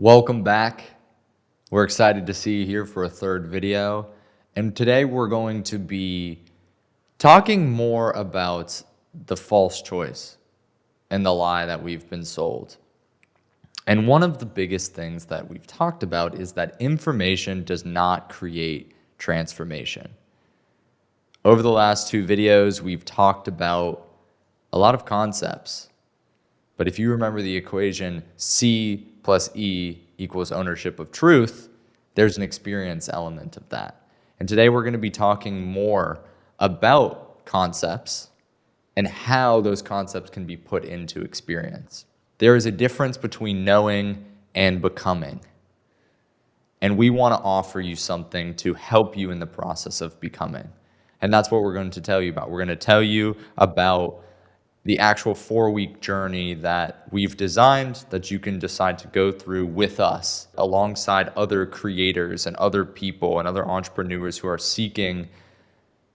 Welcome back. We're excited to see you here for a third video. And today we're going to be talking more about the false choice and the lie that we've been sold. And one of the biggest things that we've talked about is that information does not create transformation. Over the last two videos, we've talked about a lot of concepts. But if you remember the equation C plus E equals ownership of truth, there's an experience element of that. And today we're going to be talking more about concepts and how those concepts can be put into experience. There is a difference between knowing and becoming. And we want to offer you something to help you in the process of becoming. And that's what we're going to tell you about. We're going to tell you about the actual 4-week journey that we've designed that you can decide to go through with us alongside other creators and other people and other entrepreneurs who are seeking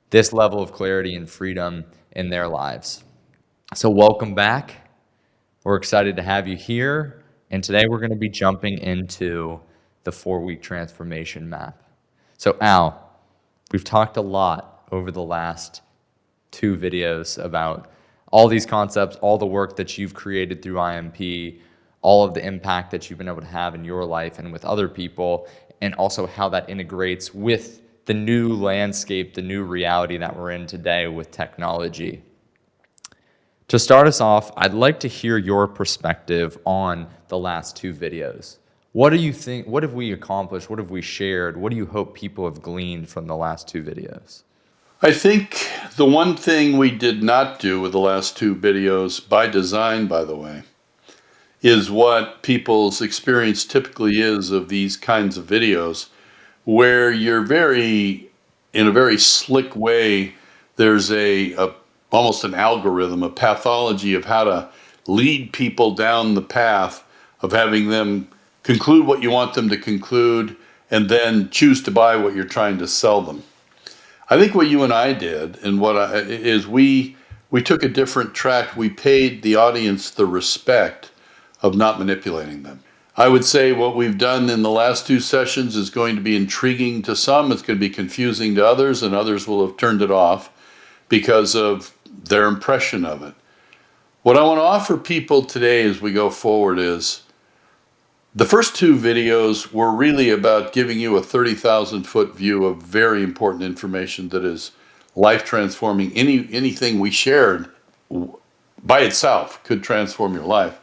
this level of clarity and freedom in their lives. So welcome back. We're excited to have you here. And today we're going to be jumping into the 4-week transformation map. So Al, we've talked a lot over the last 2 videos about all these concepts, all the work that you've created through IMP, all of the impact that you've been able to have in your life and with other people, and also how that integrates with the new landscape, the new reality that we're in today with technology. To start us off, I'd like to hear your perspective on the last 2 videos. What do you think? What have we accomplished? What have we shared? What do you hope people have gleaned from the last 2 videos? I think the one thing we did not do with the last 2 videos, by design, by the way, is what people's experience typically is of these kinds of videos, where you're in a very slick way, there's almost an algorithm, a pathology of how to lead people down the path of having them conclude what you want them to conclude and then choose to buy what you're trying to sell them. I think what you and I did, and we took a different track. We paid the audience the respect of not manipulating them. I would say what we've done in the last 2 sessions is going to be intriguing to some. It's going to be confusing to others, and others will have turned it off because of their impression of it. What I want to offer people today as we go forward is the first 2 videos were really about giving you a 30,000-foot view of very important information that is life-transforming. Anything we shared by itself could transform your life.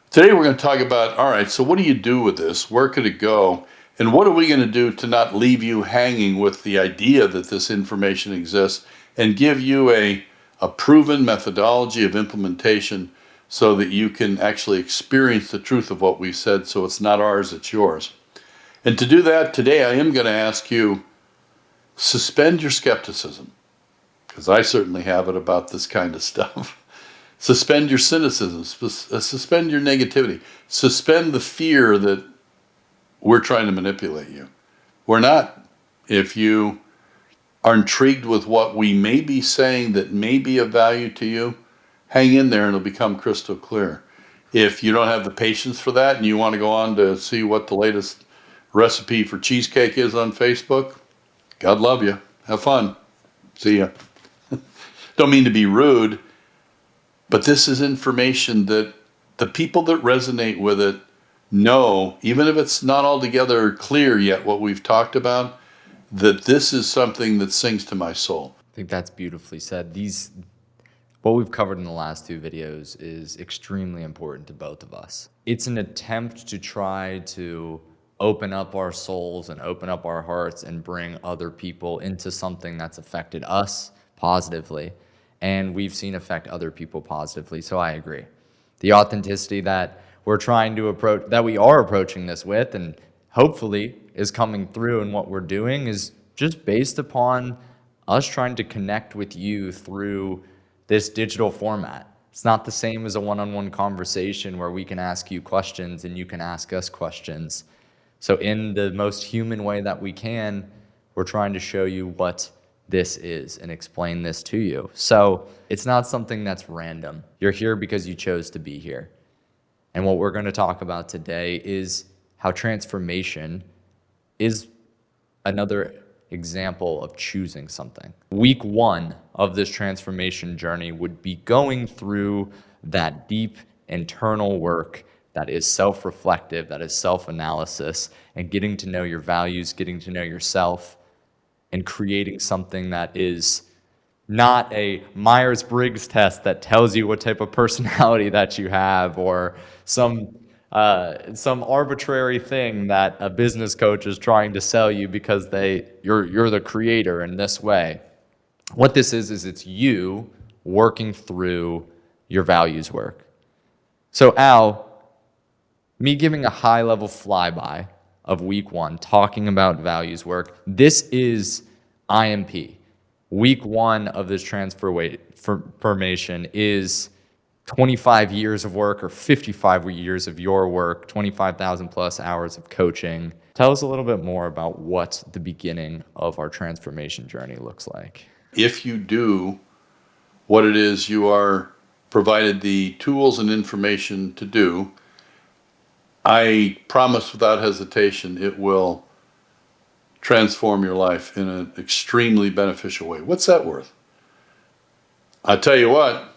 Today we're going to talk about, all right, so what do you do with this? Where could it go? And what are we going to do to not leave you hanging with the idea that this information exists and give you a proven methodology of implementation so that you can actually experience the truth of what we said, so it's not ours, it's yours. And to do that, today I am going to ask you, suspend your skepticism, because I certainly have it about this kind of stuff. Suspend your cynicism, suspend your negativity, suspend the fear that we're trying to manipulate you. We're not. If you are intrigued with what we may be saying that may be of value to you, hang in there and it'll become crystal clear. If you don't have the patience for that and you want to go on to see what the latest recipe for cheesecake is on Facebook, God love you. Have fun. See ya. Don't mean to be rude, but this is information that the people that resonate with it know, even if it's not altogether clear yet what we've talked about, that this is something that sings to my soul. I think that's beautifully said. What we've covered in the last 2 videos is extremely important to both of us. It's an attempt to try to open up our souls and open up our hearts and bring other people into something that's affected us positively, and we've seen affect other people positively. So I agree. The authenticity that we are approaching this with, and hopefully is coming through in what we're doing, is just based upon us trying to connect with you through this digital format. It's not the same as a one-on-one conversation where we can ask you questions and you can ask us questions. So in the most human way that we can, we're trying to show you what this is and explain this to you. So it's not something that's random. You're here because you chose to be here. And what we're going to talk about today is how transformation is another example of choosing something. Week one of this transformation journey would be going through that deep internal work that is self-reflective, that is self-analysis, and getting to know your values, getting to know yourself, and creating something that is not a Myers-Briggs test that tells you what type of personality that you have, or some arbitrary thing that a business coach is trying to sell you because you're the creator in this way. What this is it's you working through your values work. So Al, me giving a high-level flyby of week one, talking about values work, this is IMP. Week one of this transformation is 25 years of work or 55 years of your work, 25,000 plus hours of coaching. Tell us a little bit more about what the beginning of our transformation journey looks like. If you do what it is you are provided the tools and information to do, I promise without hesitation it will transform your life in an extremely beneficial way. What's that worth? I tell you what,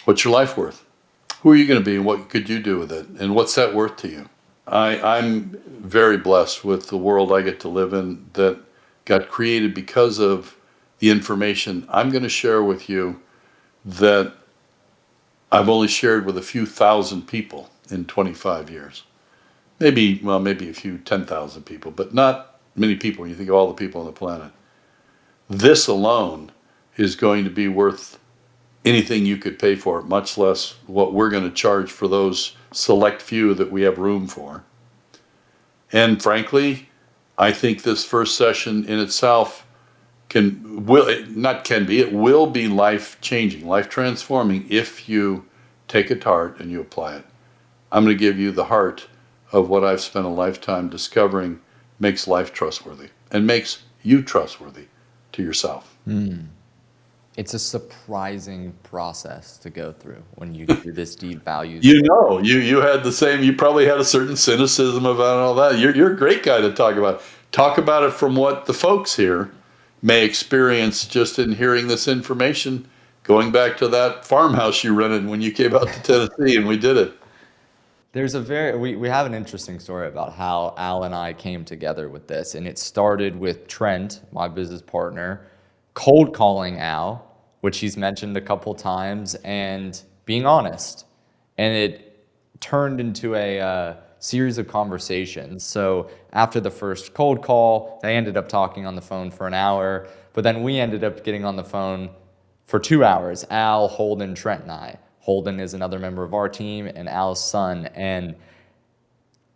what's your life worth? Who are you going to be and what could you do with it? And what's that worth to you? I'm very blessed with the world I get to live in that got created because of the information I'm going to share with you that I've only shared with a few thousand people in 25 years. Maybe a few 10,000 people, but not many people when you think of all the people on the planet. This alone is going to be worth anything you could pay for it, much less what we're going to charge for those select few that we have room for. And frankly, I think this first session in itself it will be life changing, life transforming if you take it to heart and you apply it. I'm going to give you the heart of what I've spent a lifetime discovering makes life trustworthy and makes you trustworthy to yourself. It's a surprising process to go through when you do this deep values. You had the same, you probably had a certain cynicism about all that. You're a great guy to talk about. Talk about it from what the folks here may experience just in hearing this information, going back to that farmhouse you rented when you came out to Tennessee and we did it. We have an interesting story about how Al and I came together with this, and it started with Trent, my business partner, cold calling Al, which he's mentioned a couple times, and being honest. And it turned into a series of conversations. So after the first cold call, they ended up talking on the phone for an hour, but then we ended up getting on the phone for 2 hours, Al, Holden, Trent, and I. Holden is another member of our team and Al's son. And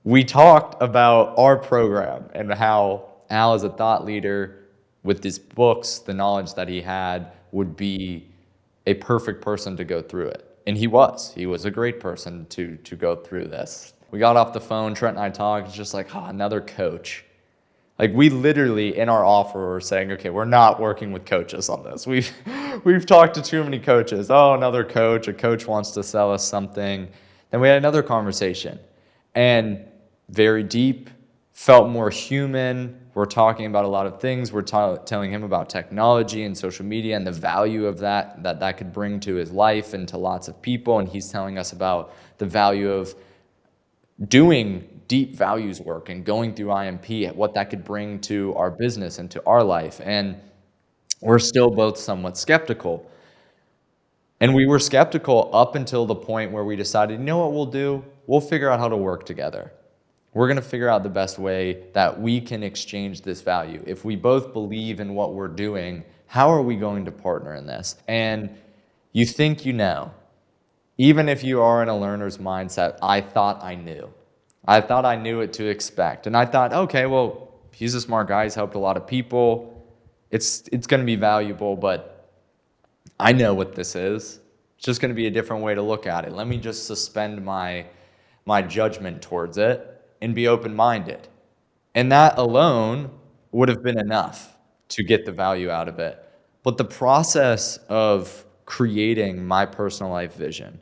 we talked about our program and how Al, as a thought leader with his books, the knowledge that he had, would be a perfect person to go through it. And he was. He was a great person to go through this. We got off the phone, Trent and I talked, it's just like, another coach. Like, we literally, in our offer, were saying, okay, we're not working with coaches on this. We've talked to too many coaches. Oh, another coach. A coach wants to sell us something. Then we had another conversation. And very deep, felt more human. We're talking about a lot of things. We're telling him about technology and social media and the value of that could bring to his life and to lots of people. And he's telling us about the value of doing deep values work and going through IMP, what that could bring to our business and to our life. And we're still both somewhat skeptical. And we were skeptical up until the point where we decided, you know what we'll do? We'll figure out how to work together. We're going to figure out the best way that we can exchange this value. If we both believe in what we're doing, how are we going to partner in this? And you think you know. Even if you are in a learner's mindset, I thought I knew. I thought I knew what to expect. And I thought, okay, well, he's a smart guy. He's helped a lot of people. It's going to be valuable, but I know what this is. It's just going to be a different way to look at it. Let me just suspend my judgment towards it and be open-minded. And that alone would have been enough to get the value out of it. But the process of creating my personal life vision,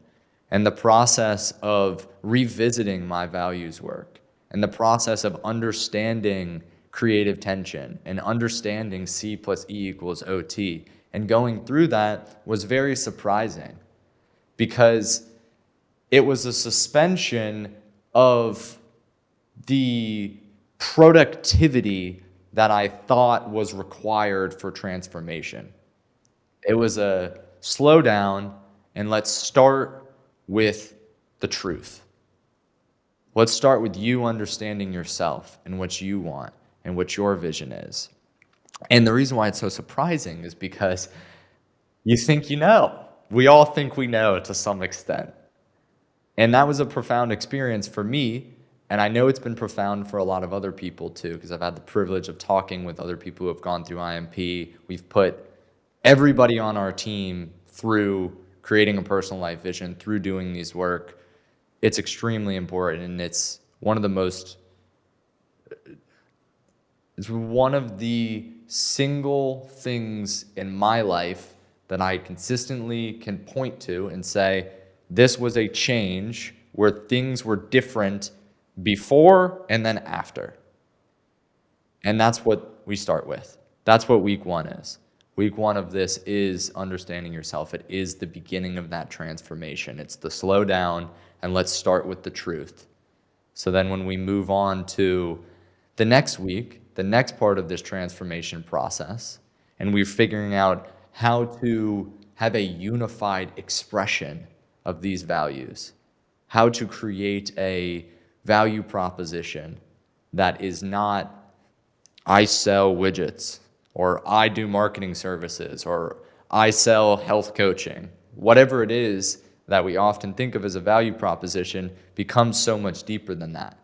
and the process of revisiting my values work, and the process of understanding creative tension and understanding C plus E equals OT, and going through that was very surprising because it was a suspension of the productivity that I thought was required for transformation. It was a slow down and let's start with the truth. Let's start with you understanding yourself and what you want and what your vision is. And the reason why it's so surprising is because you think you know. We all think we know to some extent. And that was a profound experience for me. And I know it's been profound for a lot of other people too, because I've had the privilege of talking with other people who have gone through IMP. We've put everybody on our team through creating a personal life vision, through doing these work. It's extremely important, and it's one of the single things in my life that I consistently can point to and say, this was a change where things were different before and then after. And that's what we start with. That's what week one is. Week one of this is understanding yourself. It is the beginning of that transformation. It's the slow down and let's start with the truth. So then when we move on to the next week, the next part of this transformation process, and we're figuring out how to have a unified expression of these values, how to create a value proposition that is not, I sell widgets, or I do marketing services, or I sell health coaching. Whatever it is that we often think of as a value proposition becomes so much deeper than that.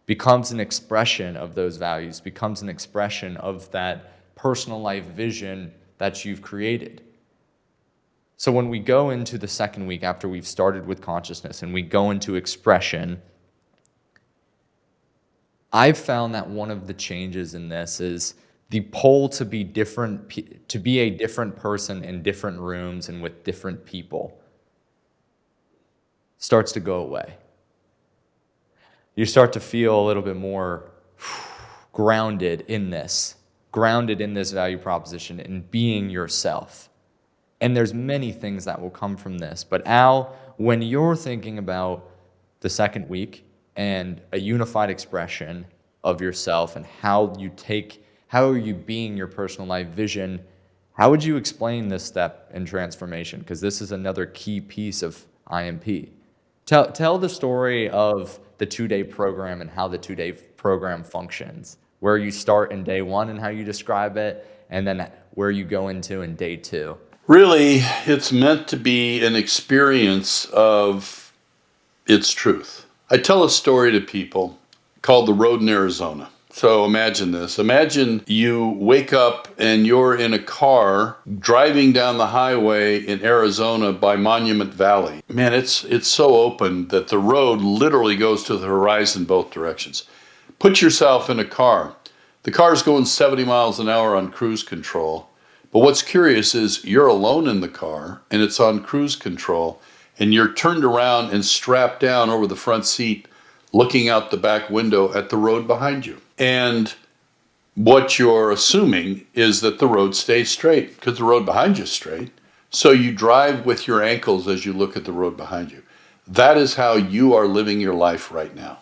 Becomes an expression of those values, becomes an expression of that personal life vision that you've created. So when we go into the second week after we've started with consciousness and we go into expression, I've found that one of the changes in this is the pull to be different, to be a different person in different rooms and with different people starts to go away. You start to feel a little bit more grounded in this value proposition and being yourself. And there's many things that will come from this. But Al, when you're thinking about the second week and a unified expression of yourself and how are you being your personal life vision, how would you explain this step in transformation? Because this is another key piece of IMP. Tell the story of the 2-day program and how the 2-day program functions, where you start in day one and how you describe it, and then where you go into in day two. Really, it's meant to be an experience of its truth. I tell a story to people called The Road in Arizona. So imagine this. Imagine you wake up and you're in a car driving down the highway in Arizona by Monument Valley. Man, it's so open that the road literally goes to the horizon both directions. Put yourself in a car. The car's going 70 miles an hour on cruise control. But what's curious is you're alone in the car and it's on cruise control and you're turned around and strapped down over the front seat looking out the back window at the road behind you. And what you're assuming is that the road stays straight because the road behind you is straight. So you drive with your ankles as you look at the road behind you. That is how you are living your life right now.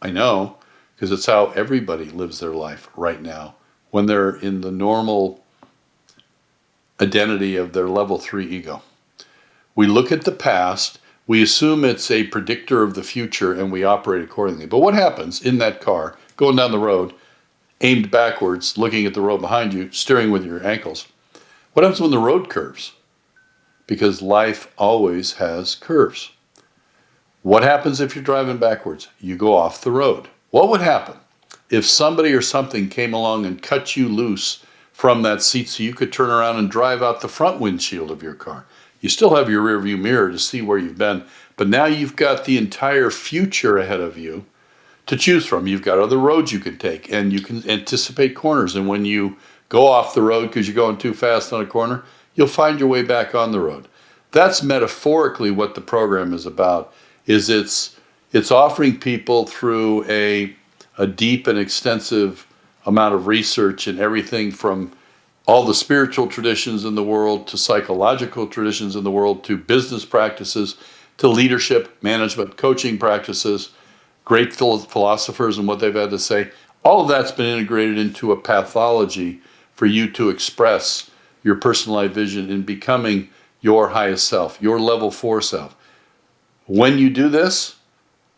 I know, because it's how everybody lives their life right now when they're in the normal identity of their level 3 ego. We look at the past, we assume it's a predictor of the future, and we operate accordingly. But what happens in that car, going down the road, aimed backwards, looking at the road behind you, steering with your ankles? What happens when the road curves? Because life always has curves. What happens if you're driving backwards? You go off the road. What would happen if somebody or something came along and cut you loose from that seat so you could turn around and drive out the front windshield of your car? You still have your rearview mirror to see where you've been, but now you've got the entire future ahead of you to choose from. You've got other roads you can take, and you can anticipate corners. And when you go off the road because you're going too fast on a corner, you'll find your way back on the road. That's metaphorically what the program is about. Is it's offering people through a deep and extensive amount of research in everything from all the spiritual traditions in the world to psychological traditions in the world to business practices to leadership, management, coaching practices, great philosophers and what they've had to say. All of that's been integrated into a pathology for you to express your personalized vision in becoming your highest self, your level 4 self. When you do this,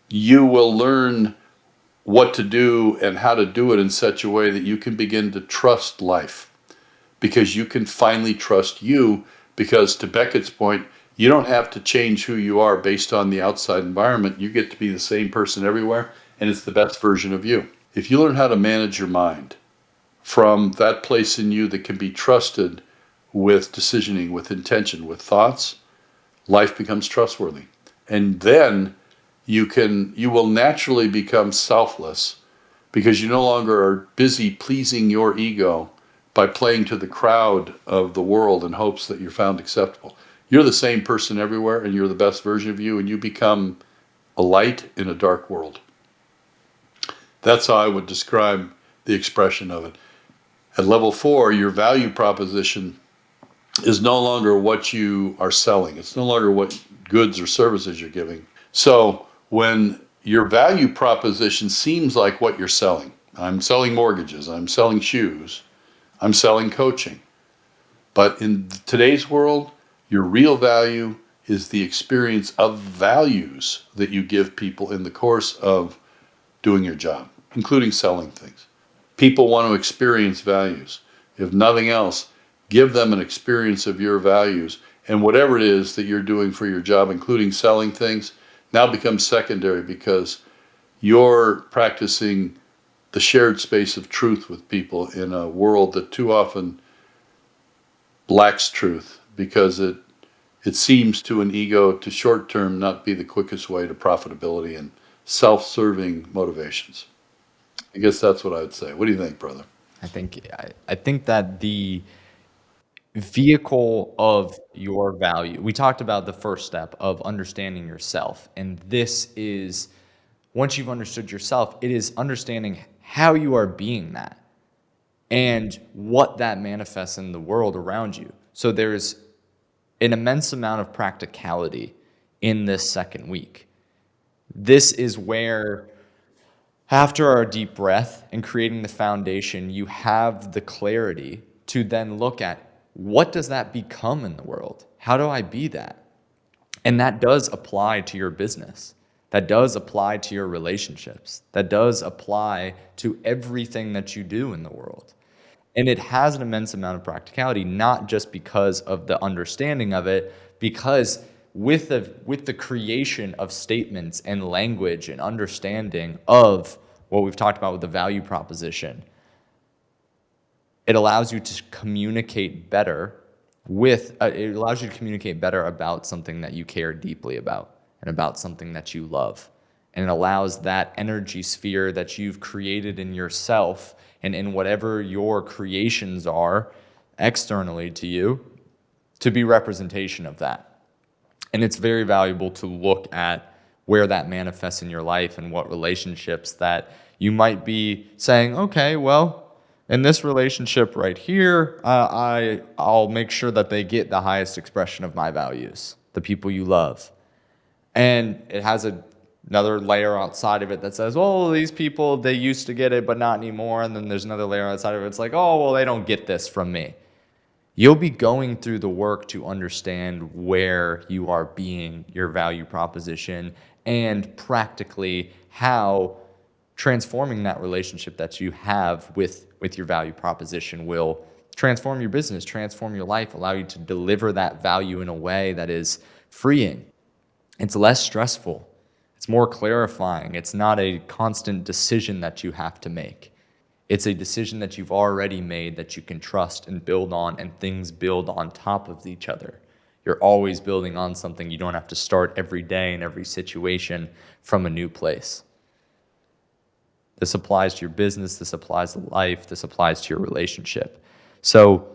you will learn what to do and how to do it in such a way that you can begin to trust life, because you can finally trust you, because to Beckett's point, you don't have to change who you are based on the outside environment. You get to be the same person everywhere, and it's the best version of you. If you learn how to manage your mind from that place in you that can be trusted with decisioning, with intention, with thoughts, life becomes trustworthy. And then you will naturally become selfless, because you no longer are busy pleasing your ego by playing to the crowd of the world in hopes that you're found acceptable. You're the same person everywhere, and you're the best version of you, and you become a light in a dark world. That's how I would describe the expression of it. At level 4, your value proposition is no longer what you are selling. It's no longer what goods or services you're giving. So when your value proposition seems like what you're selling, I'm selling mortgages, I'm selling shoes, I'm selling coaching. But in today's world, your real value is the experience of values that you give people in the course of doing your job, including selling things. People want to experience values. If nothing else, give them an experience of your values, and whatever it is that you're doing for your job, including selling things, now becomes secondary, because you're practicing the shared space of truth with people in a world that too often lacks truth, because it seems to an ego to short term not be the quickest way to profitability and self-serving motivations. I guess that's what I would say. What do you think, brother? I think that the vehicle of your value, we talked about the first step of understanding yourself, and this is, once you've understood yourself, it is understanding how you are being that and what that manifests in the world around you. So there's an immense amount of practicality in this second week. This is where, after our deep breath and creating the foundation, you have the clarity to then look at, what does that become in the world? How do I be that? And that does apply to your business. That does apply to your relationships. That does apply to everything that you do in the world. And it has an immense amount of practicality, not just because of the understanding of it, because with the creation of statements and language and understanding of what we've talked about with the value proposition, it allows you to communicate better it allows you to communicate better about something that you care deeply about and about something that you love. And it allows that energy sphere that you've created in yourself and in whatever your creations are externally to you to be representation of that. And it's very valuable to look at where that manifests in your life and what relationships that you might be saying, okay, well, in this relationship right here, I'll make sure that they get the highest expression of my values, the people you love. And it has another layer outside of it that says, oh, these people, they used to get it, but not anymore. And then there's another layer outside of it. It's like, oh, well, they don't get this from me. You'll be going through the work to understand where you are being your value proposition and practically how transforming that relationship that you have with your value proposition will transform your business, transform your life, allow you to deliver that value in a way that is freeing. It's less stressful. It's more clarifying. It's not a constant decision that you have to make. It's a decision that you've already made that you can trust and build on, and things build on top of each other. You're always building on something. You don't have to start every day in every situation from a new place. This applies to your business, this applies to life, this applies to your relationship. So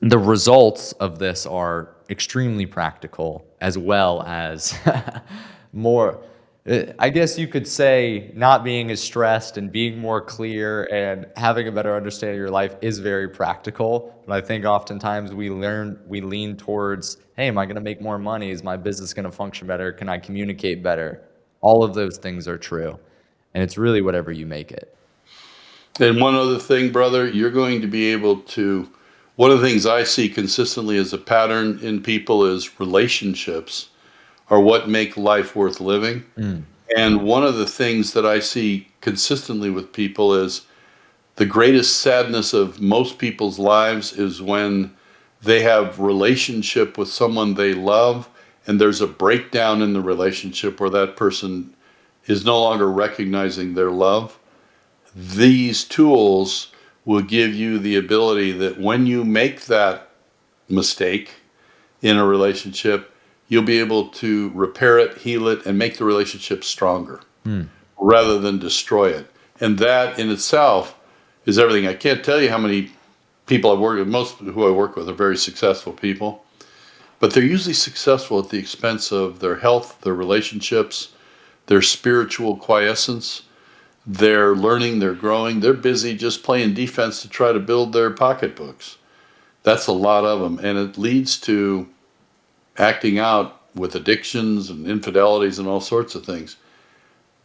the results of this are extremely practical, as well as more, I guess you could say, not being as stressed and being more clear and having a better understanding of your life is very practical. But I think oftentimes we lean towards, hey, am I going to make more money? Is my business going to function better? Can I communicate better? All of those things are true. And it's really whatever you make it. And one other thing, brother, you're going to be able to. One of the things I see consistently as a pattern in people is relationships are what make life worth living. And one of the things that I see consistently with people is the greatest sadness of most people's lives is when they have relationship with someone they love and there's a breakdown in the relationship where that person is no longer recognizing their love. These tools will give you the ability that when you make that mistake in a relationship, you'll be able to repair it, heal it, and make the relationship stronger rather than destroy it. And that in itself is everything. I can't tell you how many people I've worked with. Most who I work with are very successful people, but they're usually successful at the expense of their health, their relationships, their spiritual quiescence. They're learning, they're growing, they're busy just playing defense to try to build their pocketbooks. That's a lot of them, and it leads to acting out with addictions and infidelities and all sorts of things.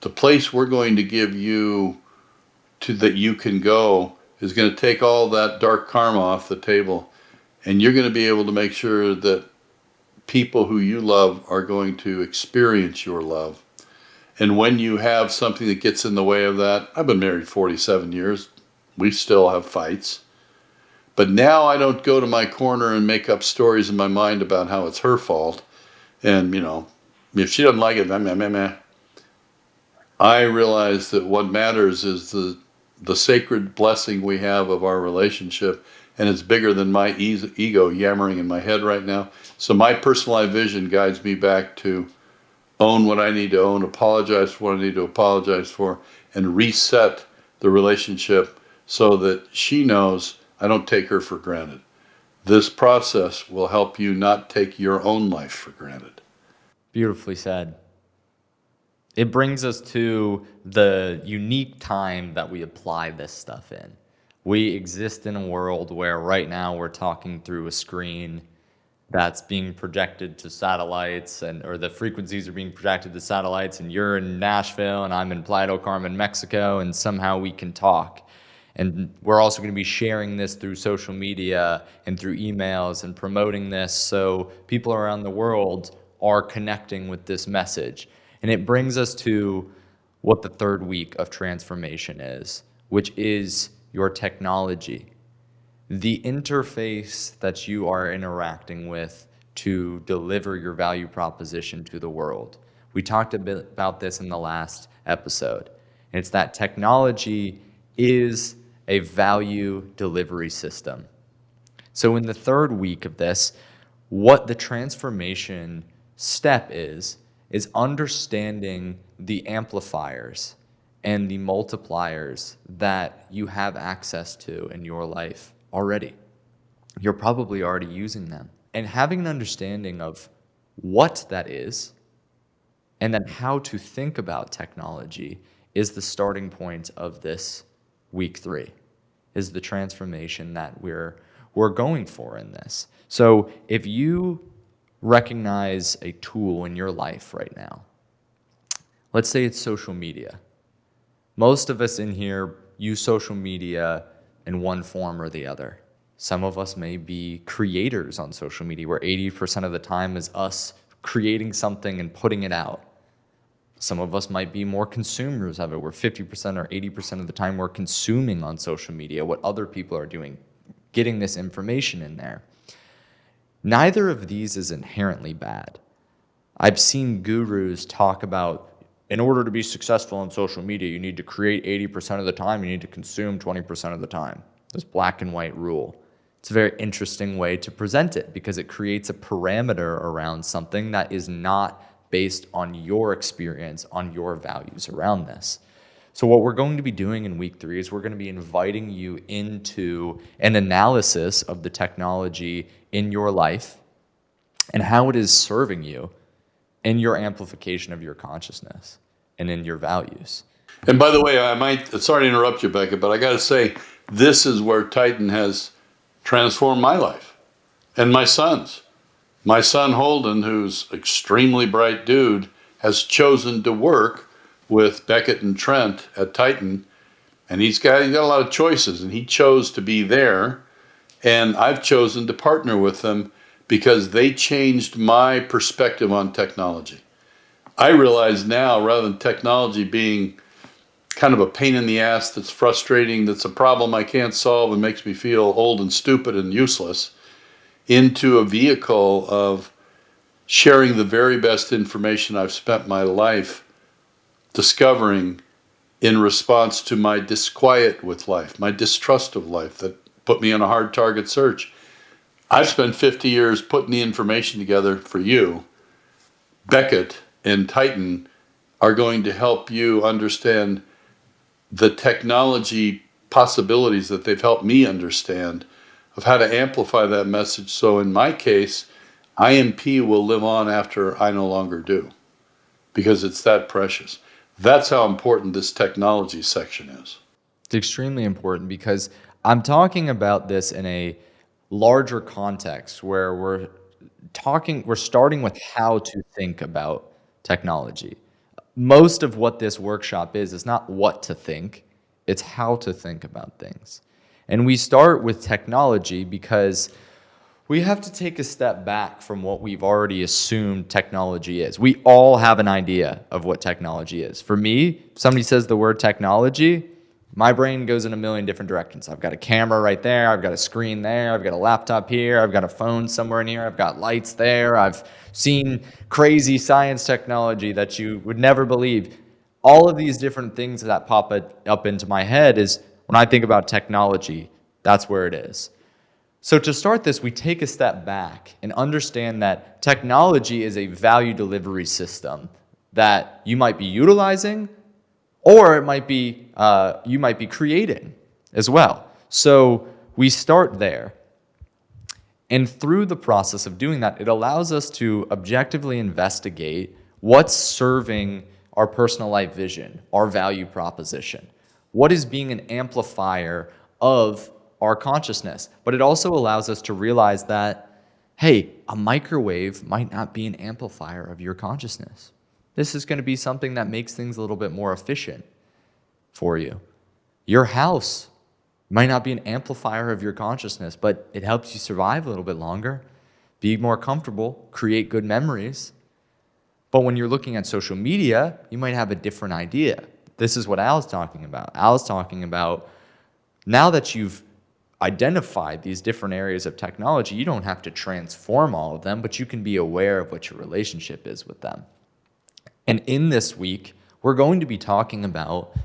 The place we're going to give you to that you can go is going to take all that dark karma off the table, and you're going to be able to make sure that people who you love are going to experience your love. And when you have something that gets in the way of that, I've been married 47 years. We still have fights. But now I don't go to my corner and make up stories in my mind about how it's her fault. And, if she doesn't like it, meh, meh, meh. I realize that what matters is the sacred blessing we have of our relationship. And it's bigger than my ego yammering in my head right now. So my personalized vision guides me back to own what I need to own, apologize for what I need to apologize for, and reset the relationship so that she knows I don't take her for granted. This process will help you not take your own life for granted. Beautifully said. It brings us to the unique time that we apply this stuff in. We exist in a world where right now we're talking through a screen that's being projected to satellites, or the frequencies are being projected to satellites, and you're in Nashville and I'm in Playa del Carmen, Mexico, and somehow we can talk. And we're also going to be sharing this through social media and through emails and promoting this so people around the world are connecting with this message. And it brings us to what the third week of transformation is, which is your technology. The interface that you are interacting with to deliver your value proposition to the world. We talked a bit about this in the last episode. And it's that technology is a value delivery system. So in the third week of this, what the transformation step is understanding the amplifiers and the multipliers that you have access to in your life already. You're probably already using them. And having an understanding of what that is and then how to think about technology is the starting point of this week 3, is the transformation that we're going for in this. So if you recognize a tool in your life right now, let's say it's social media. Most of us in here use social media in one form or the other. Some of us may be creators on social media, where 80% of the time is us creating something and putting it out. Some of us might be more consumers of it, where 50% or 80% of the time we're consuming on social media what other people are doing, getting this information in there. Neither of these is inherently bad. I've seen gurus talk about, in order to be successful on social media, you need to create 80% of the time, you need to consume 20% of the time. This black and white rule. It's a very interesting way to present it because it creates a parameter around something that is not based on your experience, on your values around this. So what we're going to be doing in week 3 is we're going to be inviting you into an analysis of the technology in your life and how it is serving you in your amplification of your consciousness and in your values. And by the way, sorry to interrupt you, Becca, but I got to say, this is where Titan has transformed my life and my son's. My son Holden, who's extremely bright dude, has chosen to work with Beckett and Trent at Titan, and he's got a lot of choices, and he chose to be there, and I've chosen to partner with them because they changed my perspective on technology. I realize now, rather than technology being kind of a pain in the ass that's frustrating, that's a problem I can't solve and makes me feel old and stupid and useless, into a vehicle of sharing the very best information I've spent my life discovering in response to my disquiet with life, my distrust of life that put me on a hard target search. I've spent 50 years putting the information together for you. Beckett and Titan are going to help you understand the technology possibilities that they've helped me understand of how to amplify that message. So in my case, IMP will live on after I no longer do, because it's that precious. That's how important this technology section is. It's extremely important because I'm talking about this in a larger context where we're starting with how to think about technology. Most of what this workshop is not what to think, it's how to think about things. And we start with technology because we have to take a step back from what we've already assumed technology is. We all have an idea of what technology is. For me, if somebody says the word technology, my brain goes in a million different directions. I've got a camera right there, I've got a screen there, I've got a laptop here, I've got a phone somewhere in here, I've got lights there, I've seen crazy science technology that you would never believe. All of these different things that pop up into my head is when I think about technology, that's where it is. So to start this, we take a step back and understand that technology is a value delivery system that you might be utilizing, or it might be you might be creating as well. So we start there. And through the process of doing that, it allows us to objectively investigate what's serving our personal life vision, our value proposition, what is being an amplifier of our consciousness. But it also allows us to realize that, hey, a microwave might not be an amplifier of your consciousness. This is going to be something that makes things a little bit more efficient for you. Your house might not be an amplifier of your consciousness, but it helps you survive a little bit longer, be more comfortable, create good memories. But when you're looking at social media, you might have a different idea. This is what Al's talking about. Al's talking about now that you've identified these different areas of technology, you don't have to transform all of them, but you can be aware of what your relationship is with them. And in this week, we're going to be talking about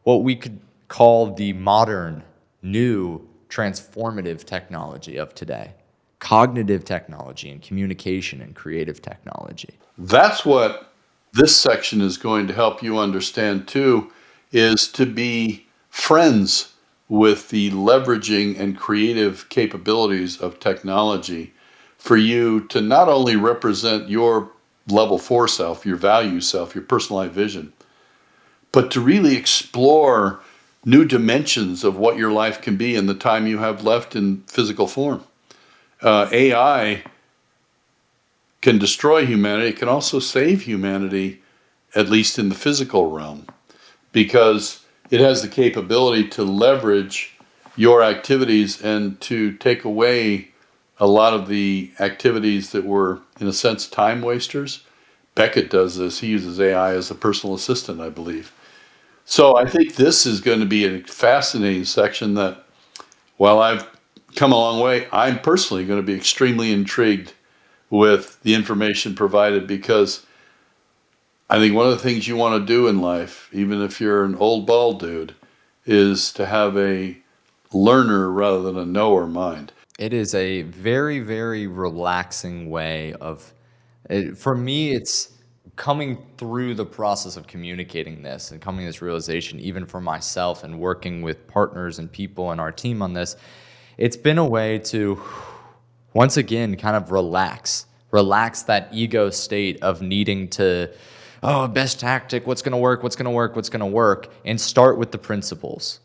what we could call the modern, new, transformative technology of today. Cognitive technology and communication and creative technology. That's what this section is going to help you understand too, is to be friends with the leveraging and creative capabilities of technology for you to not only represent your level 4 self, your value self, your personalized vision, but to really explore new dimensions of what your life can be in the time you have left in physical form. AI can destroy humanity. It can also save humanity, at least in the physical realm, because it has the capability to leverage your activities and to take away a lot of the activities that were, in a sense, time wasters. Beckett does this. He uses AI as a personal assistant, I believe. So I think this is going to be a fascinating section that, while I've come a long way, I'm personally going to be extremely intrigued with the information provided, because I think one of the things you want to do in life, even if you're an old bald dude, is to have a learner rather than a knower mind. It is a very, very relaxing way of, for me, it's coming through the process of communicating this and coming to this realization, even for myself and working with partners and people in our team on this, it's been a way to, once again, kind of relax Relax that ego state of needing to, oh, best tactic, what's going to work, what's going to work, what's going to work, and start with the principles.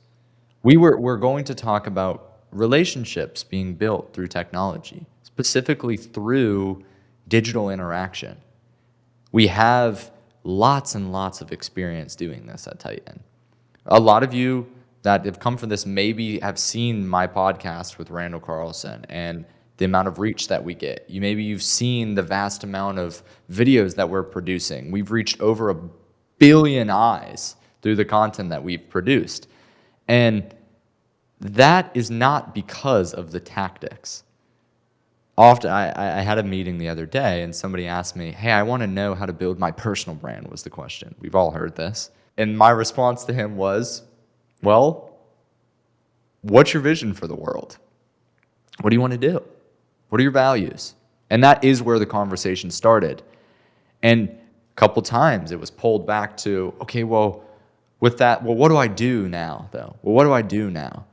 We're going to talk about relationships being built through technology, specifically through digital interaction. We have lots and lots of experience doing this at Titan. A lot of you that have come from this maybe have seen my podcast with Randall Carlson and the amount of reach that we get. Maybe you've seen the vast amount of videos that we're producing. We've reached over 1 billion eyes through the content that we've produced. And that is not because of the tactics. Often, I had a meeting the other day, and somebody asked me, hey, I want to know how to build my personal brand, was the question. We've all heard this. And my response to him was, well, what's your vision for the world? What do you want to do? What are your values? And that is where the conversation started. And a couple times it was pulled back to, okay, well, with that, well, what do I do now, though? Well, what do I do now?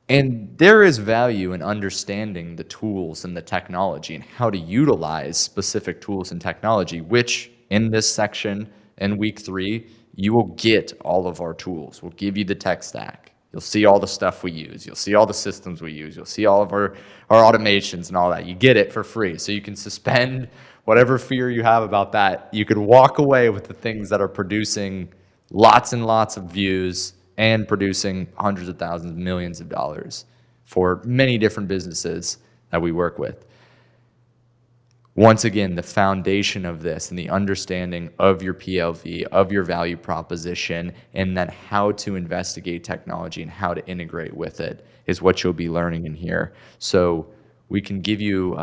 And there is value in understanding the tools and the technology and how to utilize specific tools and technology, which in this section in week 3, you will get all of our tools. We'll give you the tech stack. You'll see all the stuff we use. You'll see all the systems we use. You'll see all of our automations and all that. You get it for free. So you can suspend whatever fear you have about that. You could walk away with the things that are producing lots and lots of views and producing hundreds of thousands, millions of dollars for many different businesses that we work with. Once again, the foundation of this and the understanding of your PLV, of your value proposition, and then how to investigate technology and how to integrate with it is what you'll be learning in here. So we can give you,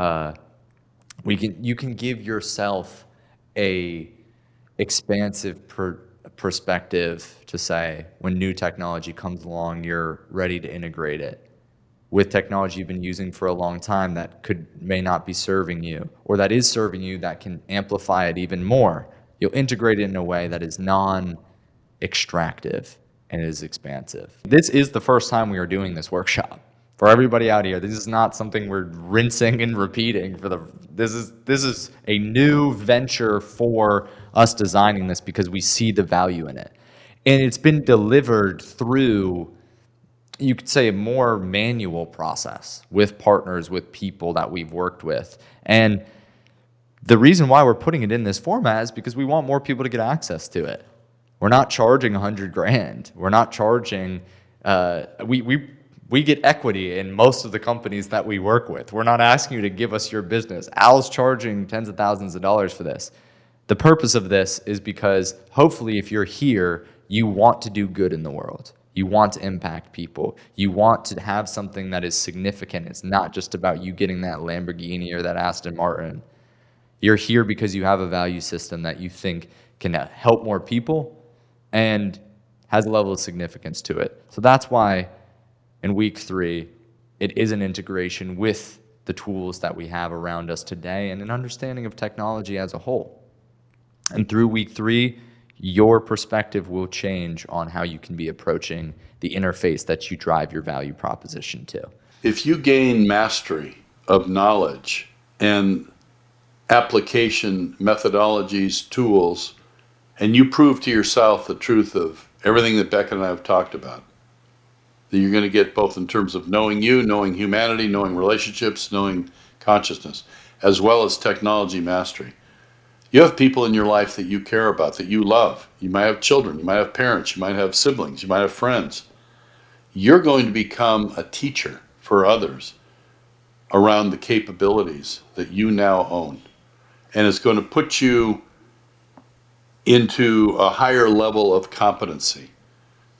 you can give yourself a expansive perspective to say when new technology comes along, you're ready to integrate it with technology you've been using for a long time that may not be serving you, or that is serving you that can amplify it even more. You'll integrate it in a way that is non-extractive and is expansive. This is the first time we are doing this workshop. For everybody out here, this is not something we're rinsing and repeating. This is a new venture for us designing this because we see the value in it. And it's been delivered through, you could say, a more manual process with partners, with people that we've worked with. And the reason why we're putting it in this format is because we want more people to get access to it. We're not charging $100,000. We're not charging, we get equity in most of the companies that we work with. We're not asking you to give us your business. Al's charging tens of thousands of dollars for this. The purpose of this is because hopefully if you're here, you want to do good in the world. You want to impact people. You want to have something that is significant. It's not just about you getting that Lamborghini or that Aston Martin. You're here because you have a value system that you think can help more people and has a level of significance to it. So that's why in week 3, it is an integration with the tools that we have around us today and an understanding of technology as a whole. And through week 3, your perspective will change on how you can be approaching the interface that you drive your value proposition to. If you gain mastery of knowledge and application methodologies, tools, and you prove to yourself the truth of everything that Becca and I have talked about, that you're going to get both in terms of knowing you, knowing humanity, knowing relationships, knowing consciousness, as well as technology mastery. You have people in your life that you care about, that you love. You might have children, you might have parents, you might have siblings, you might have friends. You're going to become a teacher for others around the capabilities that you now own. And it's going to put you into a higher level of competency.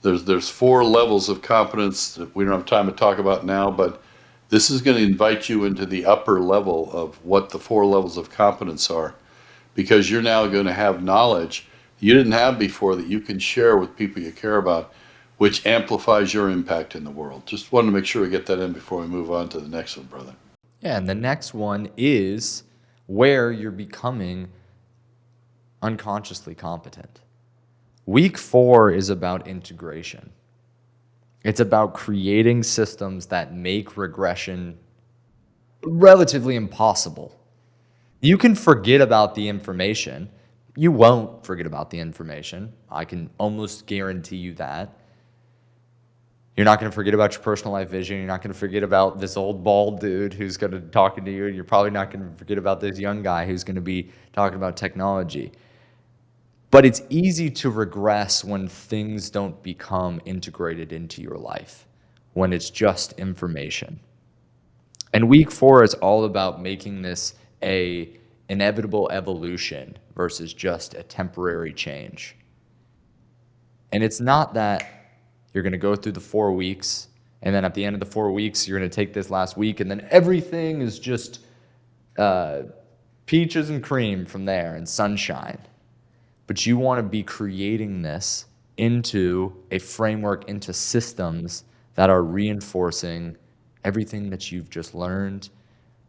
There's 4 levels of competence that we don't have time to talk about now, but this is going to invite you into the upper level of what the 4 levels of competence are, because you're now going to have knowledge you didn't have before that you can share with people you care about, which amplifies your impact in the world. Just wanted to make sure we get that in before we move on to the next one, brother. Yeah, and the next one is where you're becoming unconsciously competent. Week 4 is about integration. It's about creating systems that make regression relatively impossible. You can forget about the information. You won't forget about the information. I can almost guarantee you that. You're not going to forget about your personal life vision. You're not going to forget about this old bald dude who's going to be talking to you. And you're probably not going to forget about this young guy who's going to be talking about technology. But it's easy to regress when things don't become integrated into your life, when it's just information. And week 4 is all about making this a inevitable evolution versus just a temporary change. And it's not that you're going to go through the 4 weeks, and then at the end of the 4 weeks, you're going to take this last week, and then everything is just peaches and cream from there and sunshine. But you want to be creating this into a framework, into systems that are reinforcing everything that you've just learned,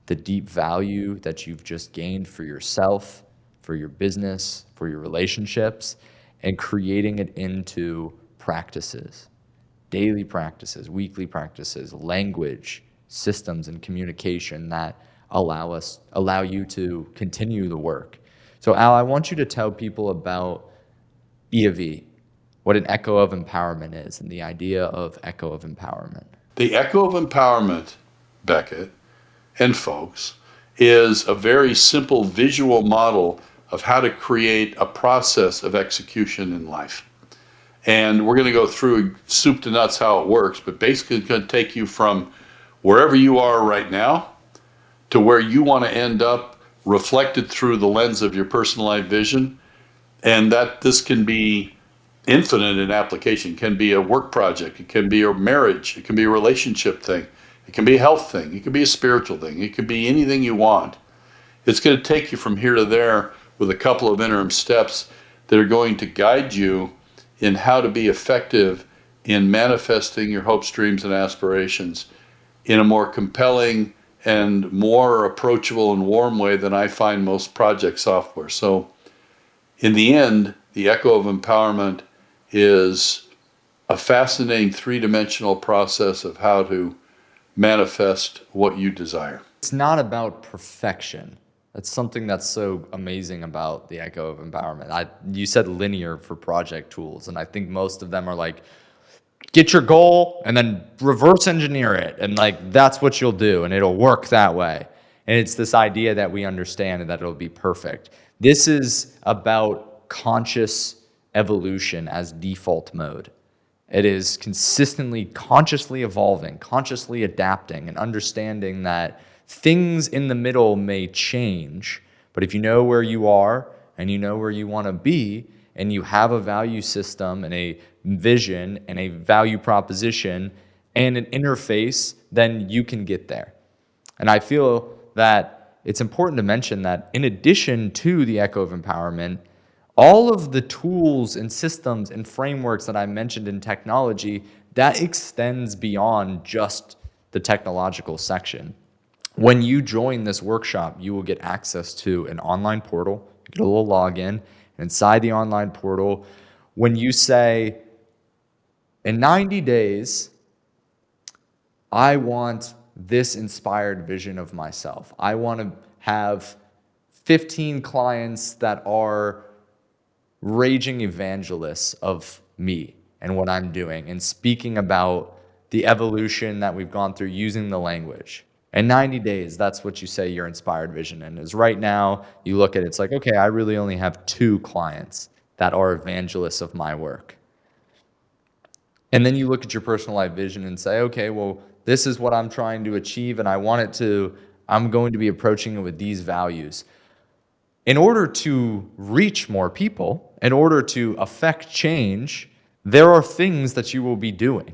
the deep value that you've just gained for yourself, for your business, for your relationships, and creating it into practices, daily practices, weekly practices, language, systems, and communication that allow you to continue the work. So Al, I want you to tell people about EOV, what an echo of empowerment is, and the idea of echo of empowerment. The Echo of Empowerment, Beckett and folks, is a very simple visual model of how to create a process of execution in life. And we're going to go through soup to nuts how it works, but basically it's going to take you from wherever you are right now to where you want to end up, reflected through the lens of your personalized vision. And that this can be infinite in application. It can be a work project, it can be a marriage, it can be a relationship thing, it can be a health thing, it can be a spiritual thing, it can be anything you want. It's going to take you from here to there with a couple of interim steps that are going to guide you in how to be effective in manifesting your hopes, dreams, and aspirations in a more compelling and more approachable and warm way than I find most project software. So in the end, the Echo of Empowerment is a fascinating three-dimensional process of how to manifest what you desire. It's not about perfection. That's something that's so amazing about the Echo of Empowerment. You said linear for project tools, and I think most of them are like, get your goal and then reverse engineer it, and like that's what you'll do, and it'll work that way. And it's this idea that we understand and that it'll be perfect. This is about conscious evolution as default mode. It is consistently, consciously evolving, consciously adapting, and understanding that things in the middle may change, but if you know where you are and you know where you want to be, and you have a value system and a vision and a value proposition and an interface, then you can get there. And I feel that it's important to mention that in addition to the Echo of Empowerment, all of the tools and systems and frameworks that I mentioned in technology, that extends beyond just the technological section. When you join this workshop, you will get access to an online portal, get a little login. Inside the online portal, when you say, in 90 days, I want this inspired vision of myself. I want to have 15 clients that are raging evangelists of me and what I'm doing and speaking about the evolution that we've gone through using the language. In 90 days, that's what you say your inspired vision in is. Right now, you look at it, it's like, okay, I really only have 2 clients that are evangelists of my work. And then you look at your personalized vision and say, okay, well, this is what I'm trying to achieve, and I'm going to be approaching it with these values. In order to reach more people, in order to affect change, there are things that you will be doing.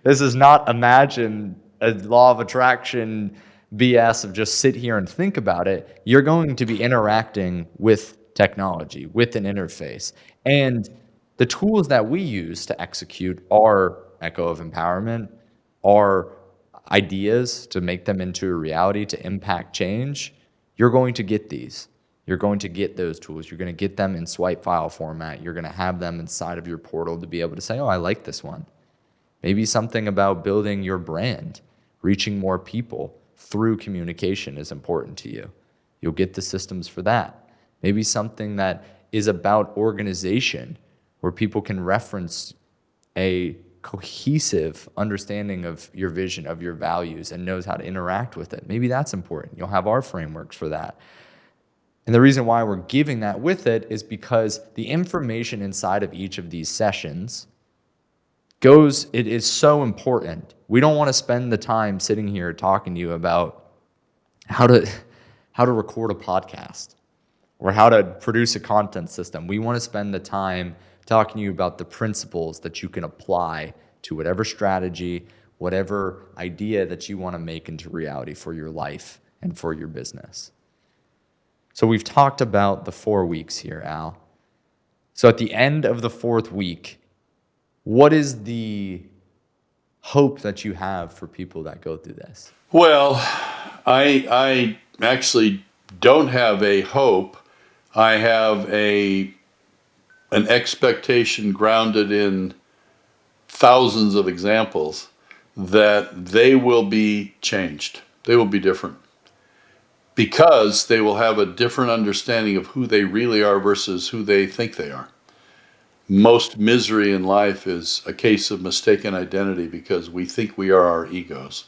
This is not imagine a law of attraction BS of just sit here and think about it. You're going to be interacting with technology, with an interface. And the tools that we use to execute our Echo of Empowerment, our ideas to make them into a reality, to impact change. You're going to get these. You're going to get those tools. You're going to get them in swipe file format. You're going to have them inside of your portal to be able to say, oh, I like this one. Maybe something about building your brand, reaching more people through communication is important to you. You'll get the systems for that. Maybe something that is about organization, where people can reference a cohesive understanding of your vision, of your values, and knows how to interact with it. Maybe that's important. You'll have our frameworks for that. And the reason why we're giving that with it is because the information inside of each of these sessions it is so important. We don't want to spend the time sitting here talking to you about how to record a podcast or how to produce a content system. We want to spend the time talking to you about the principles that you can apply to whatever strategy, whatever idea that you want to make into reality for your life and for your business. So we've talked about the 4 weeks here, Al. So at the end of the 4th week, what is the hope that you have for people that go through this? Well, I actually don't have a hope. I have an expectation grounded in thousands of examples that they will be changed. They will be different because they will have a different understanding of who they really are versus who they think they are. Most misery in life is a case of mistaken identity because we think we are our egos.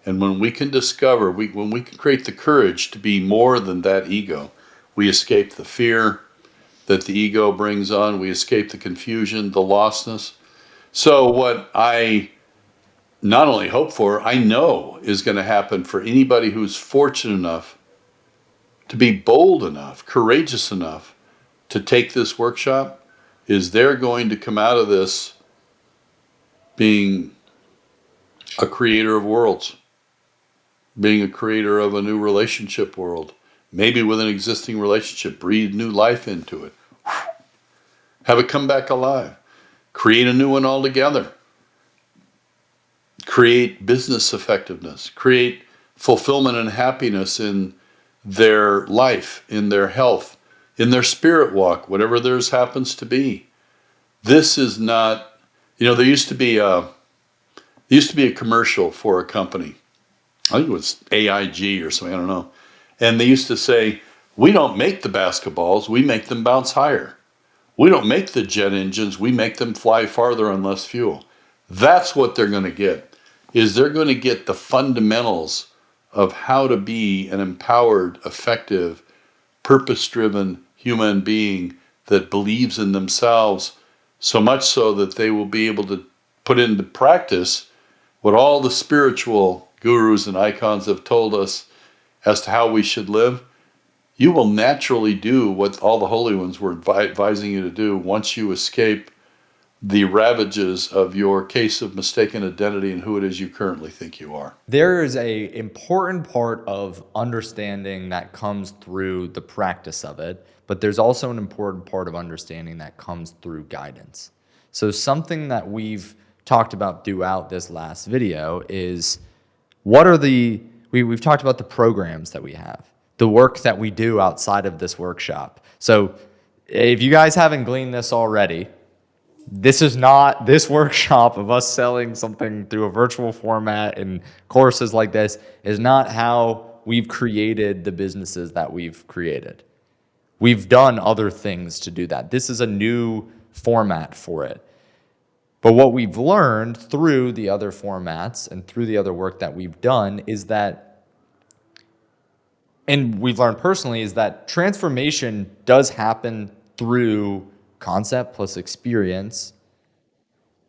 And when we can discover, when we can create the courage to be more than that ego, we escape the fear that the ego brings on, we escape the confusion, the lostness. So what I not only hope for, I know is going to happen for anybody who's fortunate enough to be bold enough, courageous enough to take this workshop, is they're going to come out of this being a creator of worlds, being a creator of a new relationship world, maybe with an existing relationship, breathe new life into it, have it come back alive, create a new one altogether, create business effectiveness, create fulfillment and happiness in their life, in their health, in their spirit walk, whatever theirs happens to be. This is not, there used to be a commercial for a company. I think it was AIG or something, I don't know. And they used to say, we don't make the basketballs, we make them bounce higher. We don't make the jet engines, we make them fly farther on less fuel. That's what they're going to get, is they're going to get the fundamentals of how to be an empowered, effective, purpose-driven human being that believes in themselves, so much so that they will be able to put into practice what all the spiritual gurus and icons have told us as to how we should live. You will naturally do what all the holy ones were advising you to do once you escape the ravages of your case of mistaken identity and who it is you currently think you are. There is an important part of understanding that comes through the practice of it, but there's also an important part of understanding that comes through guidance. So something that we've talked about throughout this last video is we've talked about the programs that we have, the work that we do outside of this workshop. So if you guys haven't gleaned this already, this is not this workshop of us selling something through a virtual format and courses like this is not how we've created the businesses that we've created. We've done other things to do that. This is a new format for it. But what we've learned through the other formats and through the other work that we've done is that, and we've learned personally, is that transformation does happen through concept plus experience,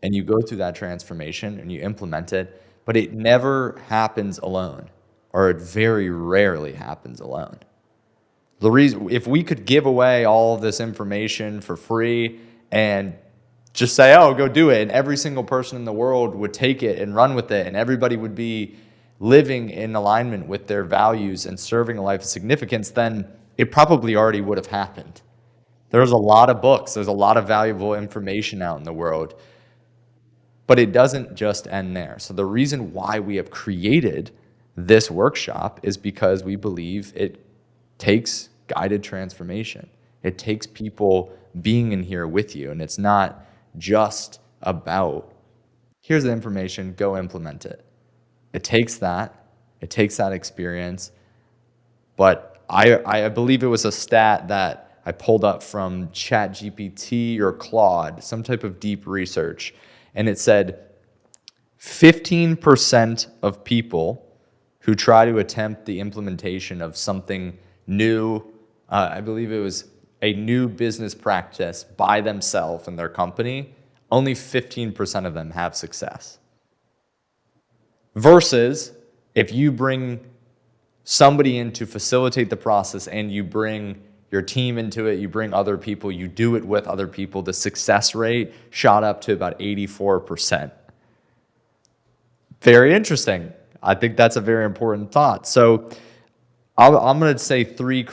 and you go through that transformation and you implement it, but it never happens alone, or it very rarely happens alone. The reason, if we could give away all of this information for free and just say, oh, go do it, and every single person in the world would take it and run with it, and everybody would be living in alignment with their values and serving a life of significance, then it probably already would have happened. There's a lot of books, there's a lot of valuable information out in the world, but it doesn't just end there. So the reason why we have created this workshop is because we believe it takes guided transformation. It takes people being in here with you, and it's not just about, here's the information, go implement it. It takes that experience, but I believe it was a stat that I pulled up from ChatGPT or Claude, some type of deep research, and it said 15% of people who try to attempt the implementation of something new, I believe it was a new business practice by themselves in their company, only 15% of them have success. Versus if you bring somebody in to facilitate the process and you bring your team into it, you bring other people, you do it with other people, the success rate shot up to about 84%. Very interesting. I think that's a very important thought. So I'm going to say three